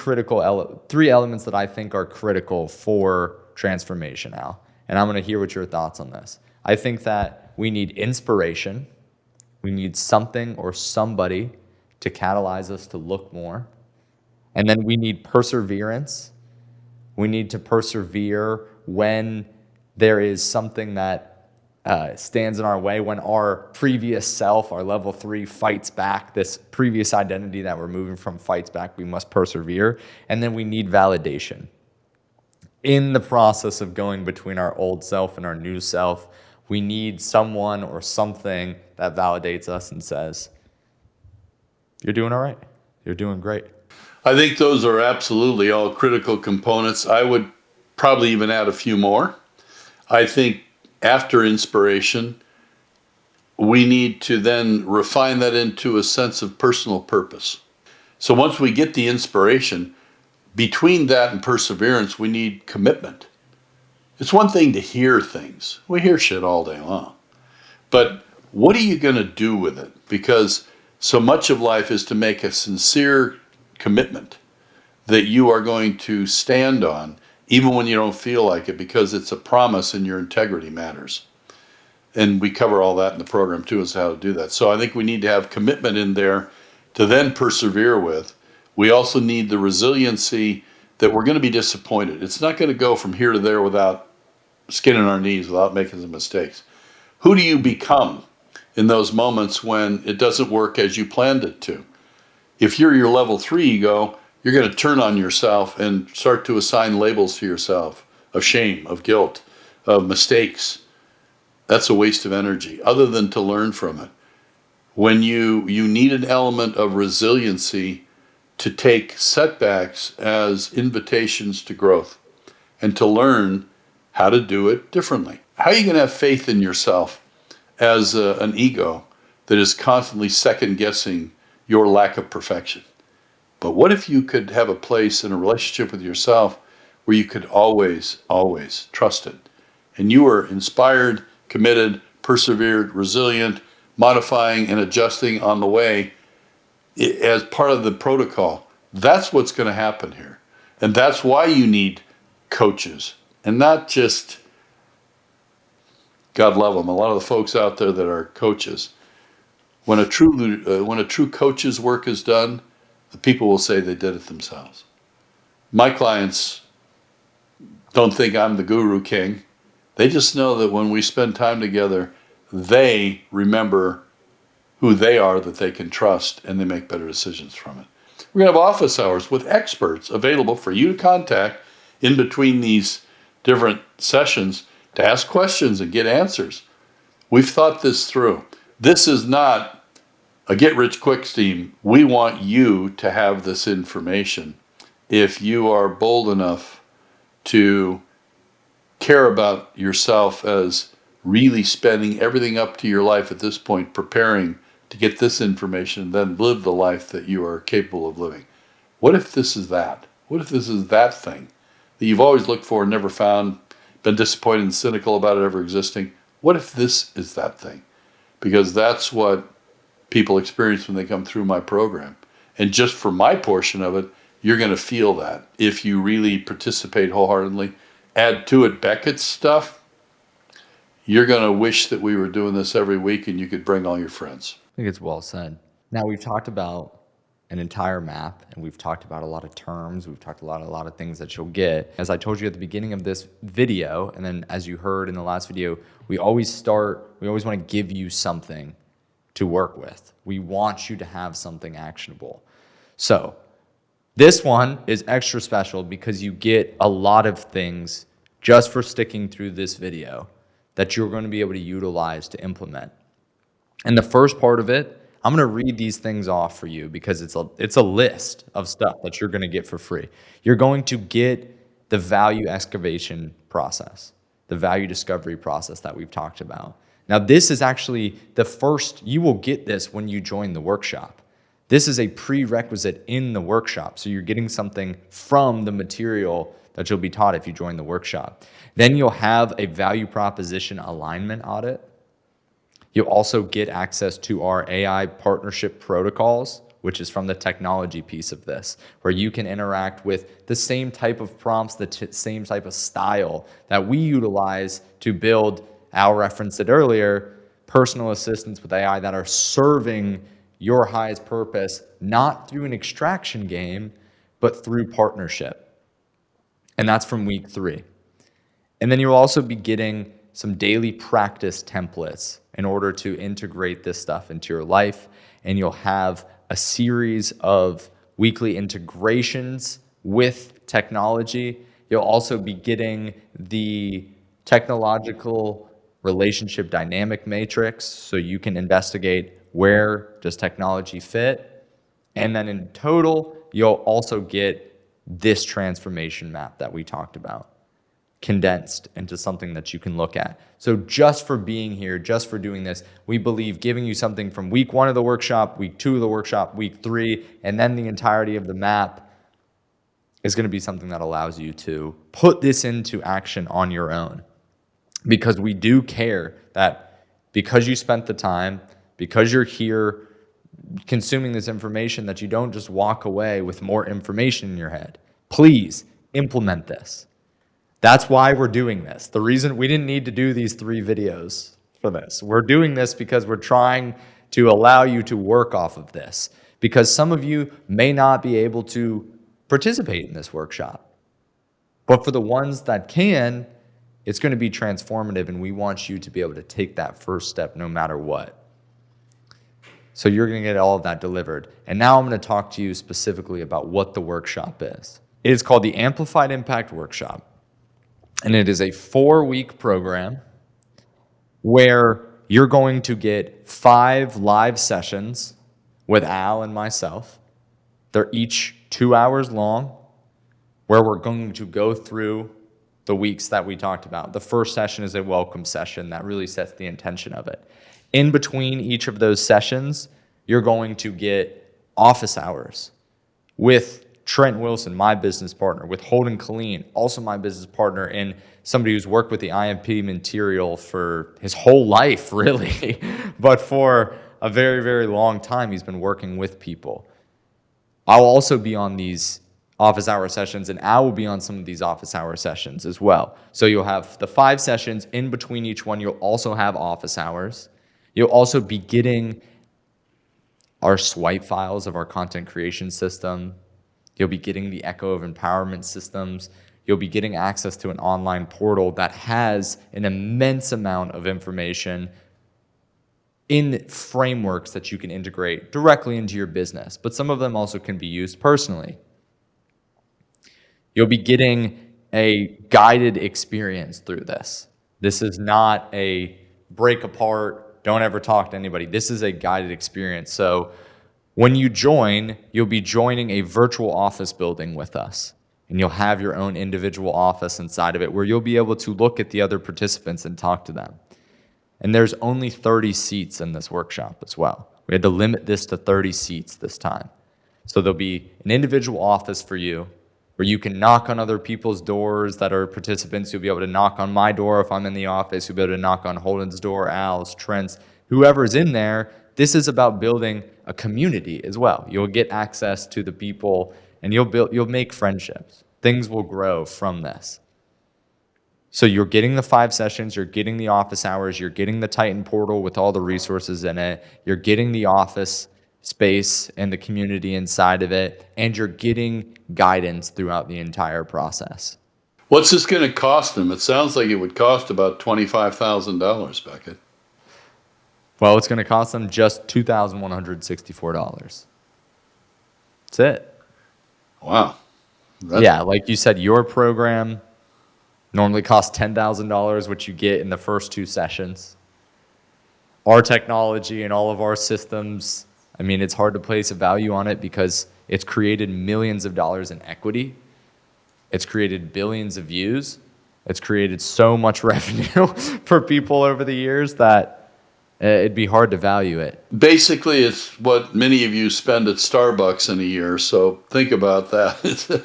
elements that I think are critical for transformation, Al. And I'm going to hear what your thoughts on this. I think that we need inspiration. We need something or somebody to catalyze us to look more. And then we need perseverance. We need to persevere when there is something that stands in our way, when our previous self, our level 3, fights back, this previous identity that we're moving from fights back, we must persevere. And then we need validation. In the process of going between our old self and our new self, we need someone or something that validates us and says, you're doing all right. You're doing great. I think those are absolutely all critical components. I would probably even add a few more. I think after inspiration, we need to then refine that into a sense of personal purpose. So once we get the inspiration, between that and perseverance, we need commitment. It's one thing to hear things. We hear shit all day long. But what are you going to do with it? Because so much of life is to make a sincere commitment that you are going to stand on, even when you don't feel like it, because it's a promise and your integrity matters. And we cover all that in the program too, as to how to do that. So I think we need to have commitment in there to then persevere with. We also need the resiliency that we're going to be disappointed. It's not going to go from here to there without skin on our knees, without making some mistakes. Who do you become in those moments when it doesn't work as you planned it to? If you're your level 3 ego, you're going to turn on yourself and start to assign labels to yourself of shame, of guilt, of mistakes. That's a waste of energy, other than to learn from it. When you need an element of resiliency to take setbacks as invitations to growth and to learn how to do it differently. How are you going to have faith in yourself as an ego that is constantly second-guessing your lack of perfection? But what if you could have a place in a relationship with yourself where you could always, always trust it? And you were inspired, committed, persevered, resilient, modifying and adjusting on the way as part of the protocol. That's what's going to happen here. And that's why you need coaches. And not just, God love them, a lot of the folks out there that are coaches. When a true coach's work is done, the people will say they did it themselves. My clients don't think I'm the guru king. They just know that when we spend time together, they remember who they are that they can trust, and they make better decisions from it. We're going to have office hours with experts available for you to contact in between these different sessions to ask questions and get answers. We've thought this through. This is not a get-rich-quick scheme. We want you to have this information. If you are bold enough to care about yourself as really spending everything up to your life at this point, preparing to get this information, and then live the life that you are capable of living. What if this is that? What if this is that thing that you've always looked for and never found, been disappointed and cynical about it ever existing? What if this is that thing? Because that's what people experience when they come through my program. And just for my portion of it, you're going to feel that if you really participate wholeheartedly. Add to it Beckett's stuff, you're going to wish that we were doing this every week and you could bring all your friends. I think it's well said. Now, we've talked about an entire map, and we've talked about a lot of terms. We've talked about a lot of things that you'll get. As I told you at the beginning of this video, and then as you heard in the last video, we always want to give you something to work with. We want you to have something actionable. So This one is extra special because you get a lot of things just for sticking through this video that you're going to be able to utilize to implement. And the first part of it, I'm going to read these things off for you because it's a list of stuff that you're going to get for free. You're going to get the value excavation process, the value discovery process that we've talked about. Now, this is actually the first, you will get this when you join the workshop. This is a prerequisite in the workshop. So you're getting something from the material that you'll be taught if you join the workshop. Then you'll have a value proposition alignment audit. You'll also get access to our AI partnership protocols, which is from the technology piece of this, where you can interact with the same type of prompts, the same type of style that we utilize to build, Al referenced it earlier, personal assistants with AI that are serving your highest purpose, not through an extraction game, but through partnership. And that's from week 3. And then you'll also be getting some daily practice templates in order to integrate this stuff into your life. And you'll have a series of weekly integrations with technology. You'll also be getting the technological relationship dynamic matrix, so you can investigate where does technology fit. And then in total, you'll also get this transformation map that we talked about, condensed into something that you can look at. So just for being here, just for doing this, we believe giving you something from week 1 of the workshop, week 2 of the workshop, week 3, and then the entirety of the map is going to be something that allows you to put this into action on your own. Because we do care that because you spent the time, because you're here consuming this information, that you don't just walk away with more information in your head. Please implement this. That's why we're doing this. The reason we didn't need to do these 3 videos for this. We're doing this because we're trying to allow you to work off of this. Because some of you may not be able to participate in this workshop. But for the ones that can, it's going to be transformative, and we want you to be able to take that first step no matter what. So you're going to get all of that delivered. And now I'm going to talk to you specifically about what the workshop is. It is called the Amplified Impact Workshop. And it is a 4-week program where you're going to get 5 live sessions with Al and myself. They're each 2 hours long, where we're going to go through the weeks that we talked about. The first session is a welcome session that really sets the intention of it. In between each of those sessions, you're going to get office hours with Trent Wilson, my business partner, with Holden Colleen, also my business partner, and somebody who's worked with the IMP material for his whole life, really, but for a very, very long time, he's been working with people. I'll also be on these office hour sessions, and Al will be on some of these office hour sessions as well. So you'll have the 5 sessions. In between each one, you'll also have office hours. You'll also be getting our swipe files of our content creation system. You'll be getting the Echo of Empowerment systems. You'll be getting access to an online portal that has an immense amount of information in frameworks that you can integrate directly into your business, but some of them also can be used personally. You'll be getting a guided experience through this. This is not a break apart, don't ever talk to anybody. This is a guided experience. So when you join, you'll be joining a virtual office building with us. And you'll have your own individual office inside of it where you'll be able to look at the other participants and talk to them. And there's only 30 seats in this workshop as well. We had to limit this to 30 seats this time. So there'll be an individual office for you where you can knock on other people's doors that are participants. You'll be able to knock on my door if I'm in the office. You'll be able to knock on Holden's door, Al's, Trent's, whoever's in there. This is about building a community as well. You'll get access to the people, and you'll make friendships. Things will grow from this. So you're getting the 5 sessions, you're getting the office hours, you're getting the Titan portal with all the resources in it, you're getting the office space and the community inside of it, and you're getting guidance throughout the entire process. What's this going to cost them? It sounds like it would cost about $25,000, Beckett. Well, it's going to cost them just $2,164. That's it. Wow. That's, Yeah, like you said, your program normally costs $10,000, which you get in the first 2 sessions. Our technology and all of our systems, I mean, it's hard to place a value on it because it's created millions of dollars in equity. It's created billions of views. It's created so much revenue for people over the years that it'd be hard to value it. basically, it's what many of you spend at Starbucks in a year. So think about that.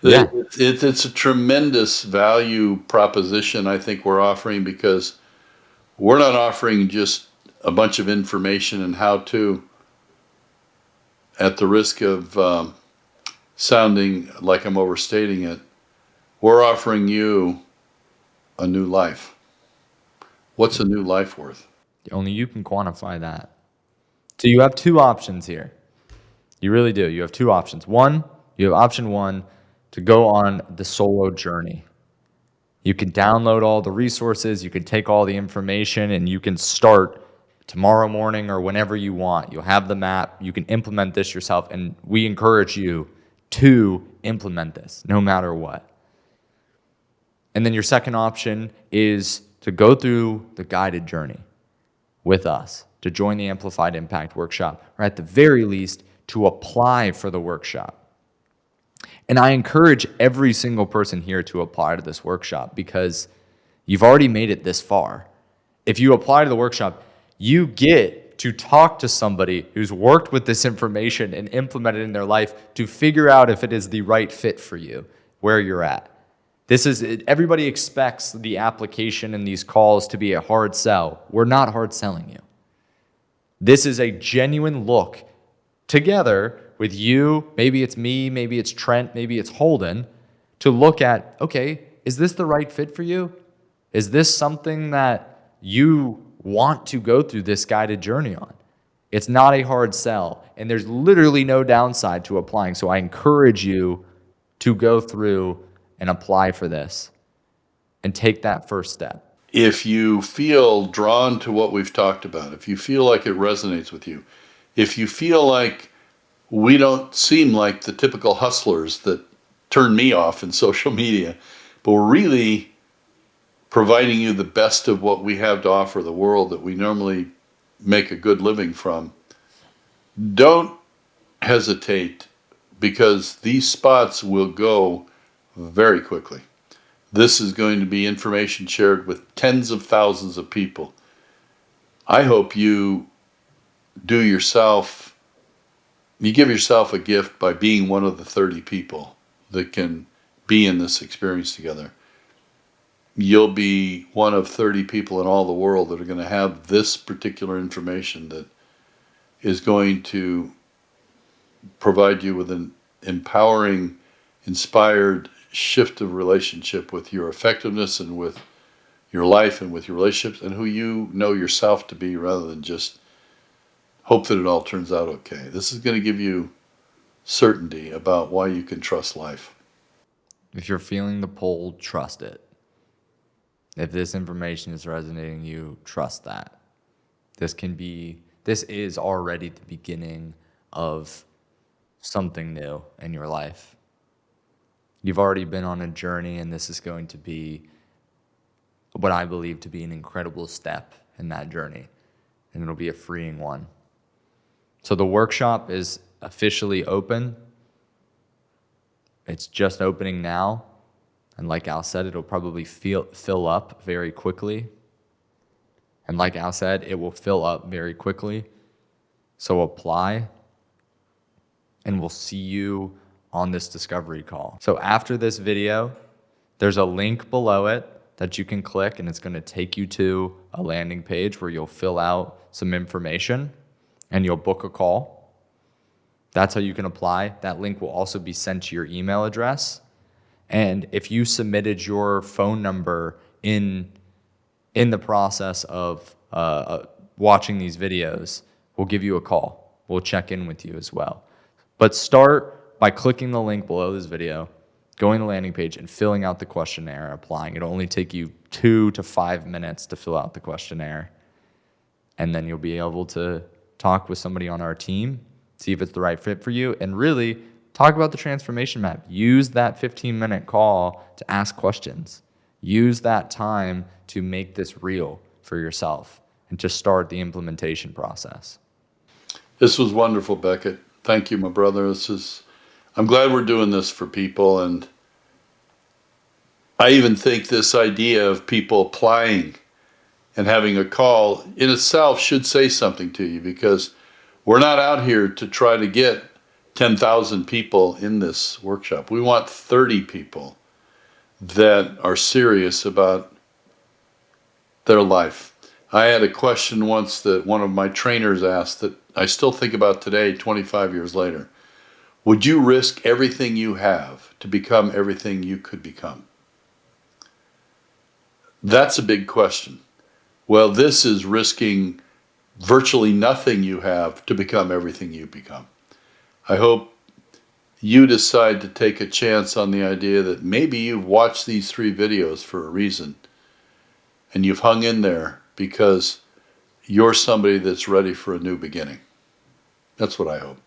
Yeah. It's a tremendous value proposition I think we're offering, because we're not offering just a bunch of information and how to, at the risk of sounding like I'm overstating it, we're offering you a new life. What's a new life worth? Only you can quantify that. So you have 2 options here. You really do. You have 2 options. One, you have option one to go on the solo journey. You can download all the resources, you can take all the information, and you can start tomorrow morning or whenever you want. You'll have the map, you can implement this yourself, and we encourage you to implement this no matter what. And then your second option is to go through the guided journey with us, to join the Amplified Impact Workshop, or at the very least, to apply for the workshop. And I encourage every single person here to apply to this workshop because you've already made it this far. If you apply to the workshop, you get to talk to somebody who's worked with this information and implemented it in their life to figure out if it is the right fit for you, where you're at. Everybody expects the application and these calls to be a hard sell. We're not hard selling you. This is a genuine look together with you, maybe it's me, maybe it's Trent, maybe it's Holden, to look at, okay, is this the right fit for you? Is this something that you want to go through this guided journey on? It's not a hard sell, and there's literally no downside to applying. So I encourage you to go through and apply for this and take that first step. If you feel drawn to what we've talked about, if you feel like it resonates with you, if you feel like we don't seem like the typical hustlers that turn me off in social media, but we're really providing you the best of what we have to offer the world that we normally make a good living from, don't hesitate, because these spots will go very quickly. This is going to be information shared with tens of thousands of people. I hope you give yourself a gift by being one of the 30 people that can be in this experience together. You'll be one of 30 people in all the world that are going to have this particular information that is going to provide you with an empowering, inspired shift of relationship with your effectiveness and with your life and with your relationships and who you know yourself to be, rather than just hope that it all turns out okay. This is going to give you certainty about why you can trust life. If you're feeling the pull, trust it. If this information is resonating you, trust that. This is already the beginning of something new in your life. You've already been on a journey, and this is going to be what I believe to be an incredible step in that journey, and it'll be a freeing one. So the workshop is officially open. It's just opening now. And like Al said, it'll probably fill up very quickly. And like Al said, it will fill up very quickly. So apply, and we'll see you on this discovery call. So after this video, there's a link below it that you can click, and it's going to take you to a landing page where you'll fill out some information and you'll book a call. That's how you can apply. That link will also be sent to your email address. And if you submitted your phone number in the process of watching these videos, we'll give you a call. We'll check in with you as well. But start by clicking the link below this video, going to the landing page, and filling out the questionnaire, applying. It'll only take you 2 to 5 minutes to fill out the questionnaire. And then you'll be able to talk with somebody on our team, see if it's the right fit for you. And really, Talk about the transformation map. Use that 15-minute call to ask questions. Use that time to make this real for yourself and to start the implementation process. This was wonderful, Beckett. Thank you, my brother. I'm glad we're doing this for people, and I even think this idea of people applying and having a call in itself should say something to you, because we're not out here to try to get 10,000 people in this workshop. We want 30 people that are serious about their life. I had a question once that one of my trainers asked that I still think about today, 25 years later. Would you risk everything you have to become everything you could become? That's a big question. Well, this is risking virtually nothing you have to become everything you become. I hope you decide to take a chance on the idea that maybe you've watched these 3 videos for a reason, and you've hung in there because you're somebody that's ready for a new beginning. That's what I hope.